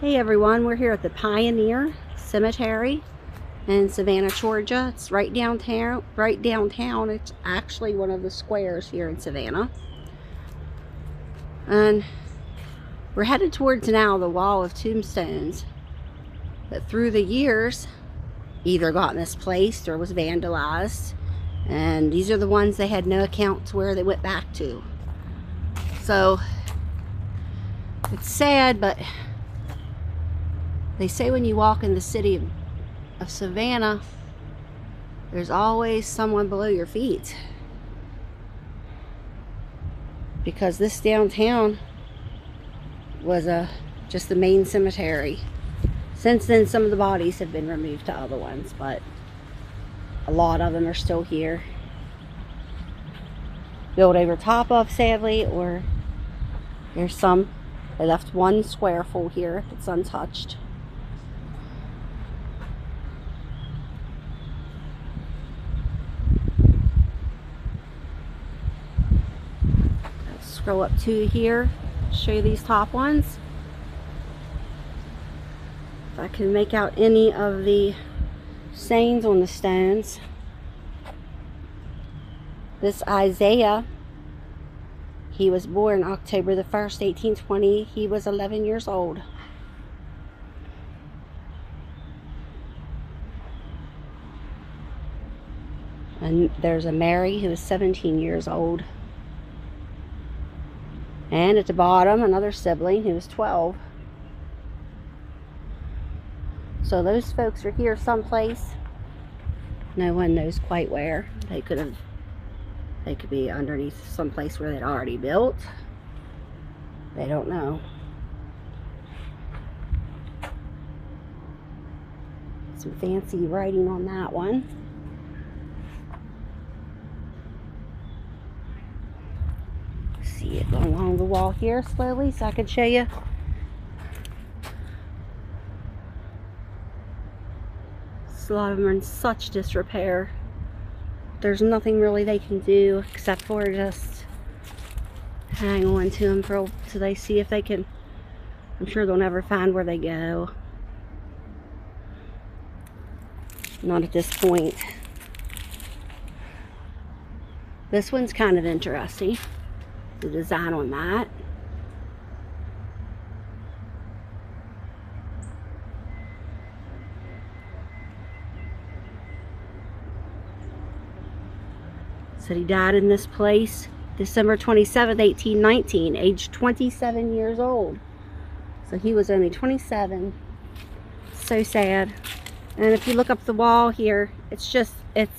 Hey everyone, we're here at the Pioneer Cemetery in Savannah, Georgia. It's right downtown. It's actually one of the squares here in Savannah. And we're headed towards now the wall of tombstones that through the years either got misplaced or was vandalized. And these are the ones they had no account to where they went back to. So it's sad, but they say when you walk in the city of Savannah, there's always someone below your feet. Because this downtown was just the main cemetery. Since then, some of the bodies have been removed to other ones, but a lot of them are still here. Built over top of, sadly, or there's some. They left one square full here that's untouched. Scroll up to here, show you these top ones. If I can make out any of the stains on the stones. This Isaiah, he was born October the 1st, 1820. He was 11 years old. And there's a Mary who is 17 years old. And at the bottom, another sibling who is 12. So those folks are here someplace. No one knows quite where. They could be underneath someplace where they'd already built. They don't know. Some fancy writing on that one. See it going along the wall here slowly so I can show you. A lot of them are in such disrepair. There's nothing really they can do except for just hang on to them till they see if they can. I'm sure they'll never find where they go. Not at this point. This one's kind of interesting. The design on that. Said he died in this place December 27th, 1819, aged 27 years old. So he was only 27. So sad. And if you look up the wall here, it's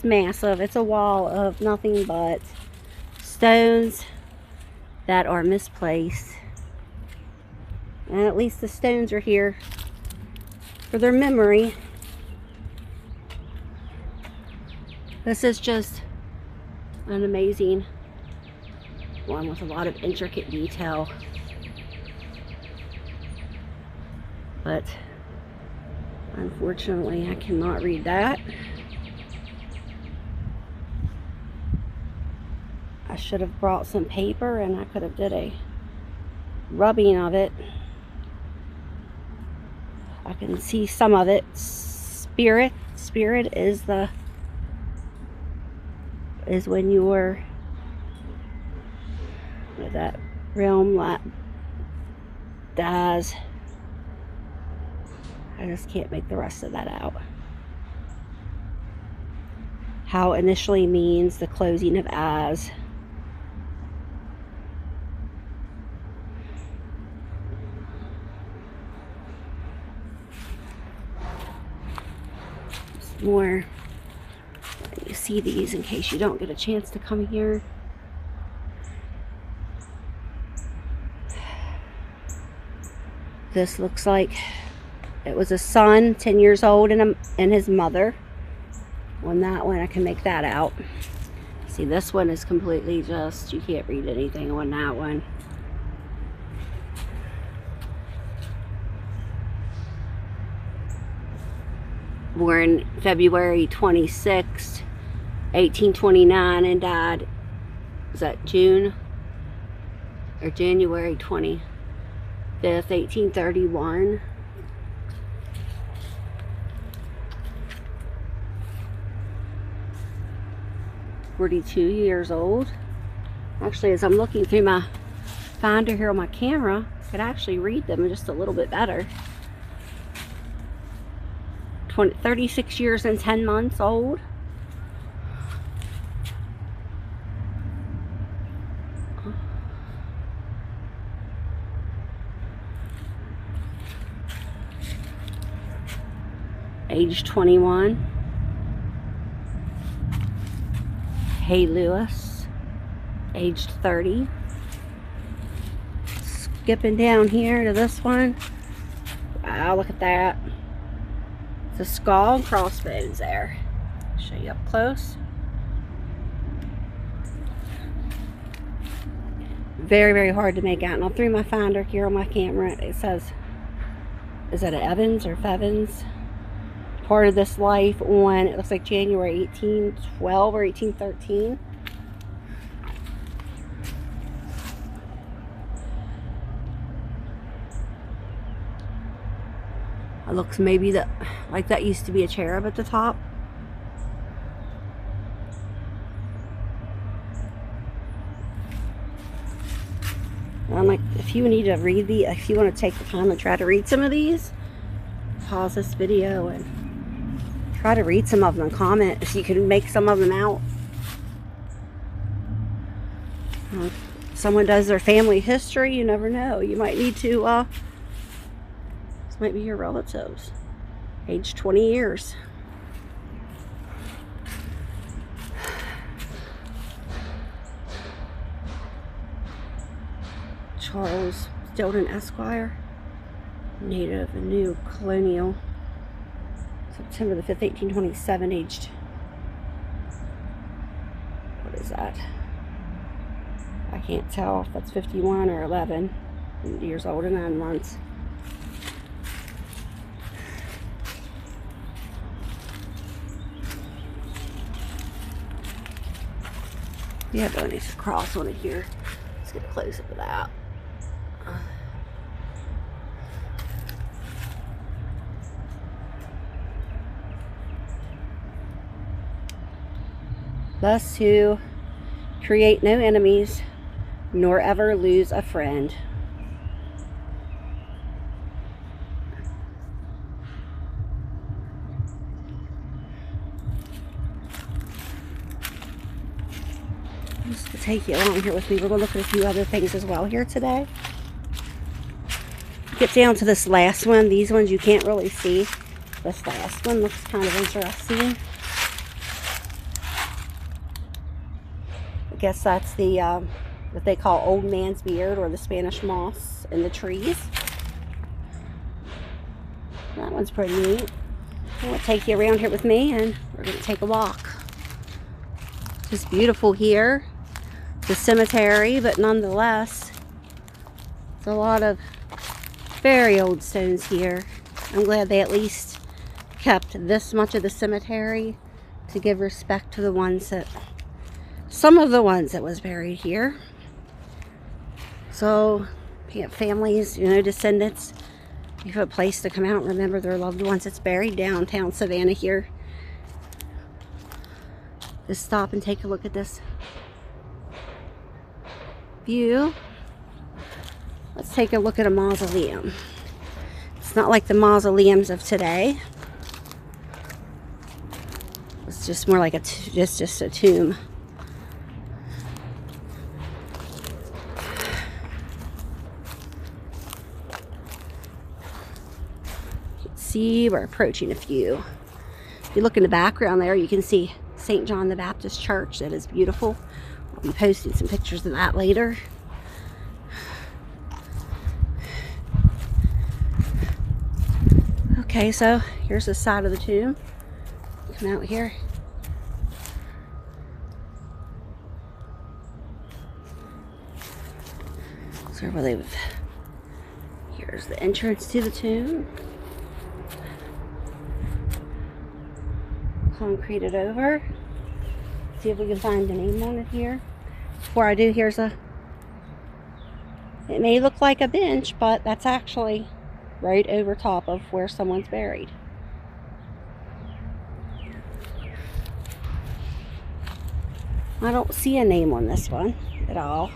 massive. It's a wall of nothing but stones that are misplaced. And at least the stones are here for their memory. This is just an amazing one with a lot of intricate detail. But unfortunately, I cannot read that. I should have brought some paper and I could have did a rubbing of it. I can see some of it. Spirit is when you were with that realm that dies. I just can't make the rest of that out. How initially means the closing of eyes. More. You see these in case you don't get a chance to come here. This looks like it was a son, 10 years old, and his mother. On that one, I can make that out. See, this one is completely just, you can't read anything on that one. Born February 26th, 1829, and died, is that June or January 25th, 1831. 42 years old. Actually, as I'm looking through my finder here on my camera, I could actually read them just a little bit better. 36 years and 10 months old. Age 21. Hey Lewis, aged 30. Skipping down here to this one. Wow, look at that. It's a skull and crossbones there. Show you up close. Very, very hard to make out. And I'll through my finder here on my camera. It says, is that an Evans or Fevans? Part of this life on, it looks like January 1812 or 1813. It looks maybe that, like that used to be a cherub at the top. I'm like, if you need to read if you want to take the time and try to read some of these, pause this video and try to read some of them and comment if you can make some of them out. If someone does their family history, you never know. You might need to, this might be your relatives. Age 20 years. Charles Stilton Esquire, native and new colonial. September the 5th, 1827, aged, what is that? I can't tell if that's 51 or 11 years old and 9 months. Yeah, but there's a cross on it here. Let's get a close up of that. Thus who create no enemies, nor ever lose a friend. Just to take you along here with me, we're going to look at a few other things as well here today. Get down to this last one. These ones you can't really see. This last one looks kind of interesting. I guess that's the what they call old man's beard, or the Spanish moss in the trees. That one's pretty neat. I'm going to take you around here with me and we're going to take a walk. Just beautiful here. The cemetery, but nonetheless, it's a lot of very old stones here. I'm glad they at least kept this much of the cemetery to give respect to the ones that, some of the ones that was buried here. So, you have families, you know, descendants, you have a place to come out and remember their loved ones. It's buried downtown Savannah here. Just stop and take a look at this view. Let's take a look at a mausoleum. It's not like the mausoleums of today. It's just more like just a tomb. See, we're approaching a few. If you look in the background there, you can see St. John the Baptist Church. That is beautiful. I'll be posting some pictures of that later. Okay, so here's the side of the tomb. Come out here. So where they would, here's the entrance to the tomb. Concreted over. See if we can find the name on it here. Before I do, here's a, it may look like a bench, but that's actually right over top of where someone's buried. I don't see a name on this one at all.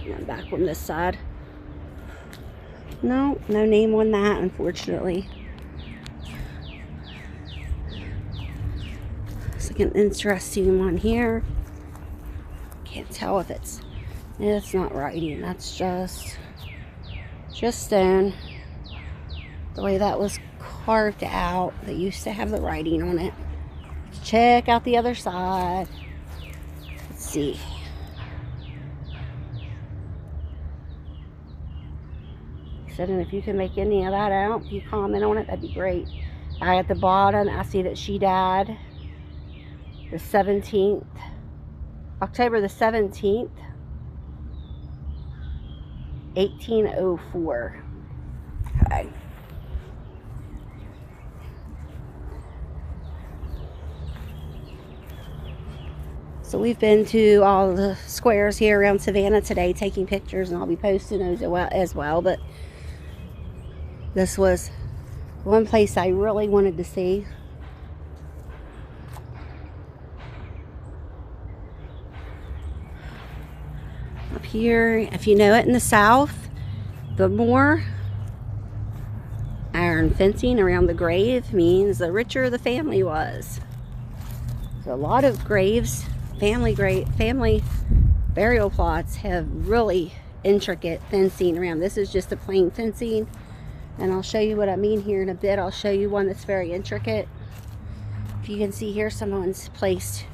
And back on this side. No, no name on that, unfortunately. It's like an interesting one here. Can't tell if it's not writing. That's just stone. The way that was carved out, they used to have the writing on it. Let's check out the other side. Let's see. And if you can make any of that out, if you comment on it, that'd be great. At the bottom, I see that she died the 17th, October the 17th, 1804. Okay. So we've been to all the squares here around Savannah today, taking pictures, and I'll be posting those as well. But this was one place I really wanted to see. Up here, if you know it, in the South, the more iron fencing around the grave means the richer the family was. So a lot of graves, family burial plots have really intricate fencing around. This is just a plain fencing, and I'll show you what I mean here in a bit. I'll show you one that's very intricate. If you can see here, someone's placed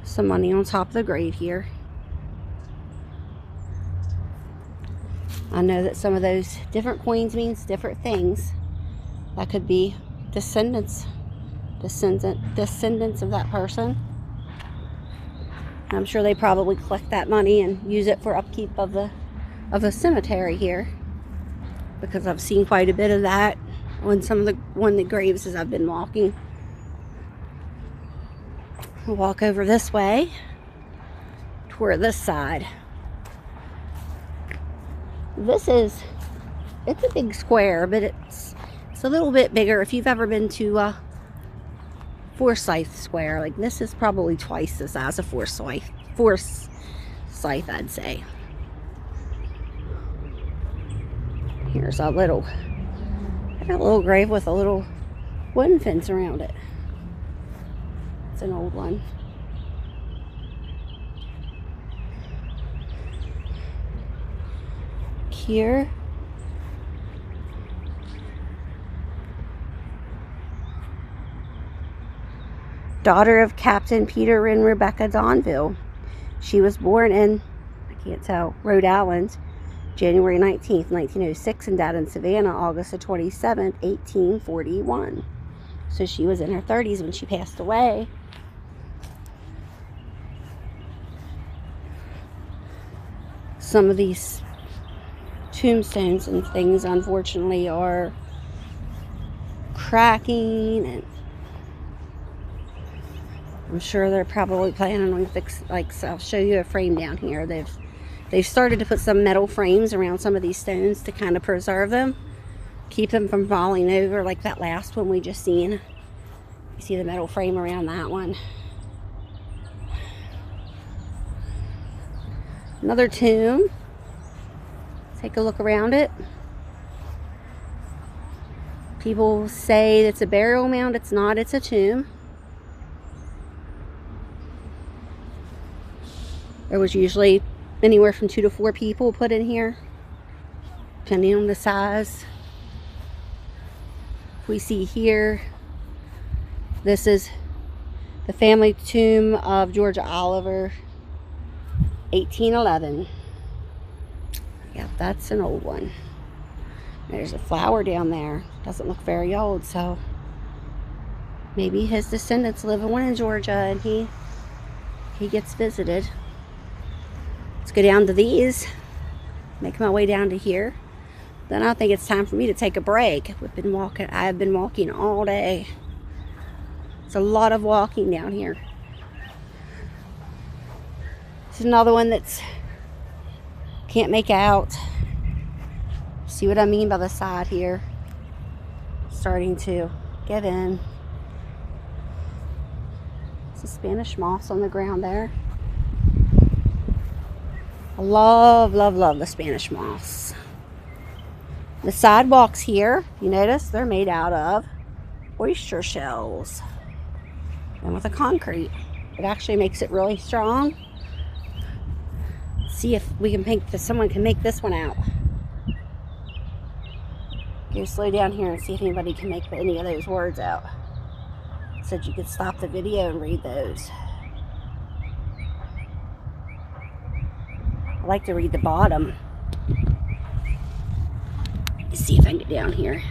some money on top of the grave here. I know that some of those different coins means different things. That could be descendants of that person. I'm sure they probably collect that money and use it for upkeep of the cemetery here, because I've seen quite a bit of that on some of the graves as I've been walking. I'll walk over this way toward this side. It's a big square, but it's a little bit bigger. If you've ever been to Forsyth Square, like, this is probably twice the size of Forsyth, I'd say. Here's a little grave with a little wooden fence around it. It's an old one. Here, daughter of Captain Peter and Rebecca Donville. She was born in, I can't tell, Rhode Island, January 19th, 1906, and died in Savannah, August the 27th, 1841. So she was in her 30s when she passed away. Some of these tombstones and things, unfortunately, are cracking, and I'm sure they're probably planning on I'll show you a frame down here. They've started to put some metal frames around some of these stones to kind of preserve them, keep them from falling over, like that last one we just seen. You see the metal frame around that one. Another tomb. Take a look around it. People say it's a burial mound. It's not, it's a tomb. There was usually anywhere from 2 to 4 people put in here, depending on the size. We see here, this is the family tomb of Georgia Oliver, 1811. Yep, that's an old one. There's a flower down there. Doesn't look very old, so maybe his descendants live in one in Georgia and he gets visited. Let's go down to these. Make my way down to here. Then I think it's time for me to take a break. I have been walking all day. It's a lot of walking down here. It's another one that's can't make out. See what I mean by the side here? Starting to get in. There's a Spanish moss on the ground there. I love, love, love the Spanish moss. The sidewalks here, you notice, they're made out of oyster shells and with a concrete. It actually makes it really strong. See if we can if someone can make this one out. Go slow down here and see if anybody can make any of those words out. It said you could stop the video and read those. I like to read the bottom. Let's see if I can get down here.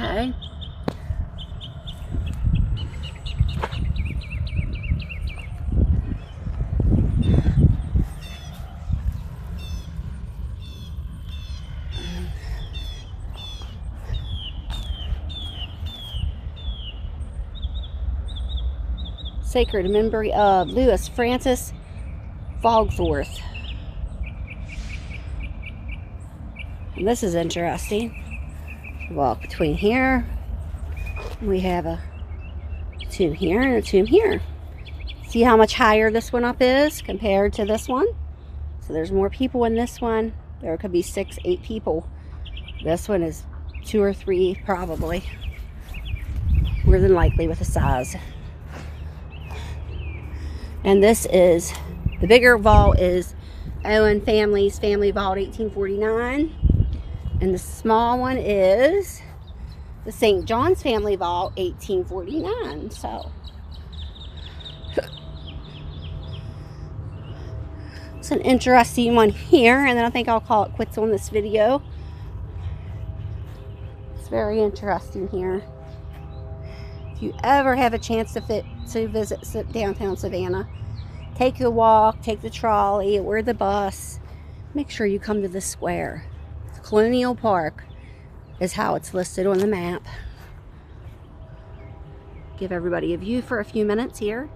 Okay. Sacred memory of Louis Francis Fogsworth. And this is interesting. Walk between here. We have a tomb here and a tomb here. See how much higher this one up is compared to this one? So there's more people in this one. There could be 6, 8 people. This one is 2 or 3 probably. More than likely with the size. And this is, the bigger vault is Owen family's family vault 1849. And the small one is the St. John's family vault 1849. So it's an interesting one here, and then I think I'll call it quits on this video. It's very interesting here. If you ever have a chance to visit downtown Savannah, take a walk, take the trolley or the bus. Make sure you come to the square. Colonial Park is how it's listed on the map. Give everybody a view for a few minutes here.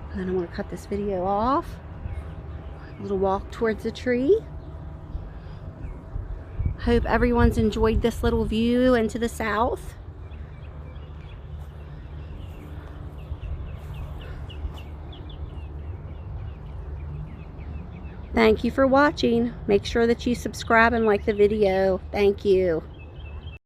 And then I'm going to cut this video off. A little walk towards the tree. Hope everyone's enjoyed this little view into the south. Thank you for watching. Make sure that you subscribe and like the video. Thank you.